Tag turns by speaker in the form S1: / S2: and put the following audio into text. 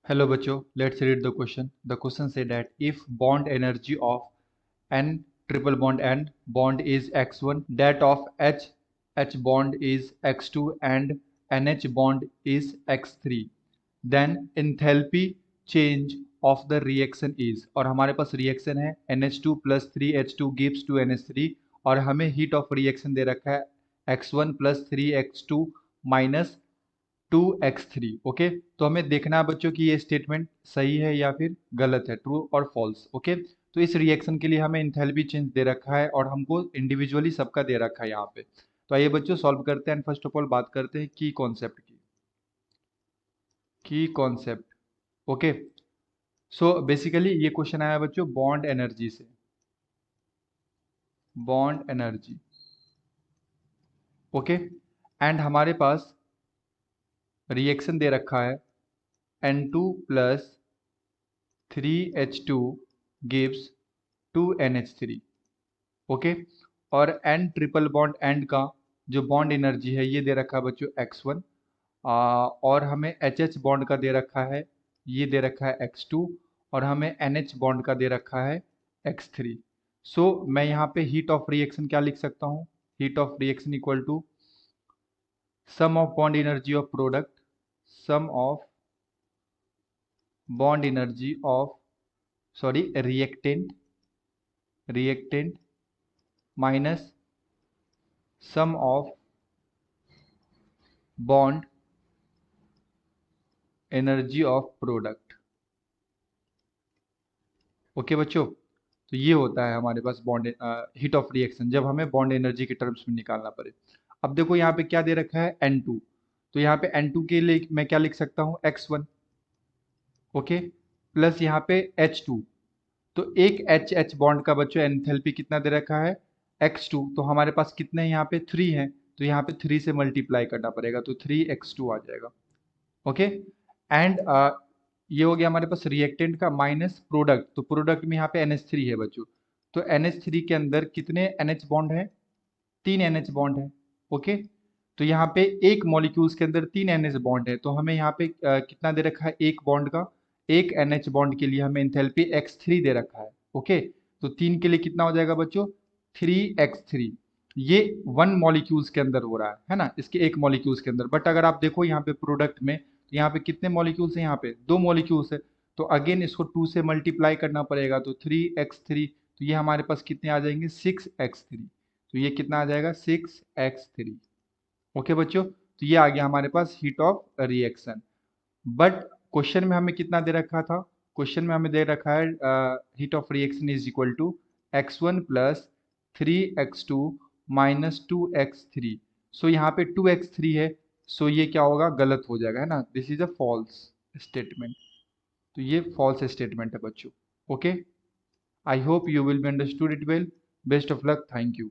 S1: Hello बच्चों, let's read the question. The question say that if bond energy of N triple bond and bond is x1, that of H bond is x2 and NH bond is x3, then enthalpy change of the reaction is, और हमारे पास reaction है NH2 plus 3H2 gives to NH3 और हमें heat of reaction दे रखा है x1 plus 3x2 minus 2x3। Okay, तो हमें देखना है बच्चों कि ये स्टेटमेंट सही है या फिर गलत है, ट्रू और फॉल्स। ओके, तो इस रिएक्शन के लिए हमें इंथैल्पी चेंज दे रखा है और हमको इंडिविजुअली सबका दे रखा है यहाँ पे। तो आइए बच्चों सॉल्व करते हैं। फर्स्ट ऑफ ऑल बात करते हैं की कॉन्सेप्ट की कॉन्सेप्ट। ओके, सो बेसिकली ये क्वेश्चन आया बच्चों बॉन्ड एनर्जी से, बॉन्ड एनर्जी। ओके, एंड हमारे पास रिएक्शन दे रखा है N2 plus 3H2 gives 2NH3। Okay, और N ट्रिपल बॉन्ड एंड का जो बॉन्ड एनर्जी है ये दे रखा है बच्चों x1, और हमें HH बॉन्ड का दे रखा है, ये दे रखा है x2, और हमें NH बॉन्ड का दे रखा है x3। सो मैं यहाँ पे हीट ऑफ रिएक्शन क्या लिख सकता हूँ? Heat of reaction equal to sum of bond energy of product, sum of bond energy of reactant minus sum of bond energy of product. Okay बच्चों, तो ये होता है हमारे पास बॉन्ड हीट ऑफ रिएक्शन जब हमें बॉन्ड एनर्जी के टर्म्स में निकालना पड़े। अब देखो यहाँ पे क्या दे रखा है N2, तो यहाँ पे N2 के लिए मैं क्या लिख सकता हूँ x1। ओके, प्लस यहाँ पे H2, तो एक HH बॉन्ड का बच्चों एंथैल्पी कितना दे रखा है x2, तो हमारे पास कितने यहाँ पे 3 है, तो यहाँ पे 3 से मल्टीप्लाई करना पड़ेगा तो 3x2 आ जाएगा। ओके, एंड ये हो गया हमारे पास रिएक्टेंट का माइनस प्रोडक्ट, तो प्रोडक्ट में यहाँ पे NH3 है बच्चों, तो NH3 के अंदर कितने NH बॉन्ड है? 3 NH बॉन्ड है। ओके, तो यहाँ पे एक मॉलिक्यूल्स के अंदर 3 NH बॉन्ड है, तो हमें यहाँ पे कितना दे रखा है एक बॉन्ड का, एक NH बॉन्ड के लिए हमें एंथैल्पी x3 दे रखा है। ओके, तो 3 के लिए कितना हो जाएगा बच्चों? 3x3। ये 1 मॉलिक्यूल्स के अंदर हो रहा है ना, इसके एक मॉलिक्यूल्स के अंदर। बट अगर आप देखो यहाँ पे प्रोडक्ट में, तो यहाँ पे कितने मॉलिक्यूल्स हैं? यहाँ पे 2 मॉलिक्यूल्स है, तो अगेन इसको 2 से मल्टीप्लाई करना पड़ेगा, तो 3x3, तो ये हमारे पास कितने आ जाएंगे? 6x3, तो ये कितना आ जाएगा? 6x3। ओके बच्चों, तो ये आ गया हमारे पास heat of reaction. But question में हमें कितना दे रखा था? क्वेश्चन में हमें दे रखा है heat of reaction is equal to x1 plus 3x2 minus 2x3। So यहाँ पे 2x3 है, सो ये क्या होगा? गलत हो जाएगा, है ना, this is a false statement. तो ये फॉल्स स्टेटमेंट है बच्चों। Okay, I hope you will be understood it well. Best of luck, thank you.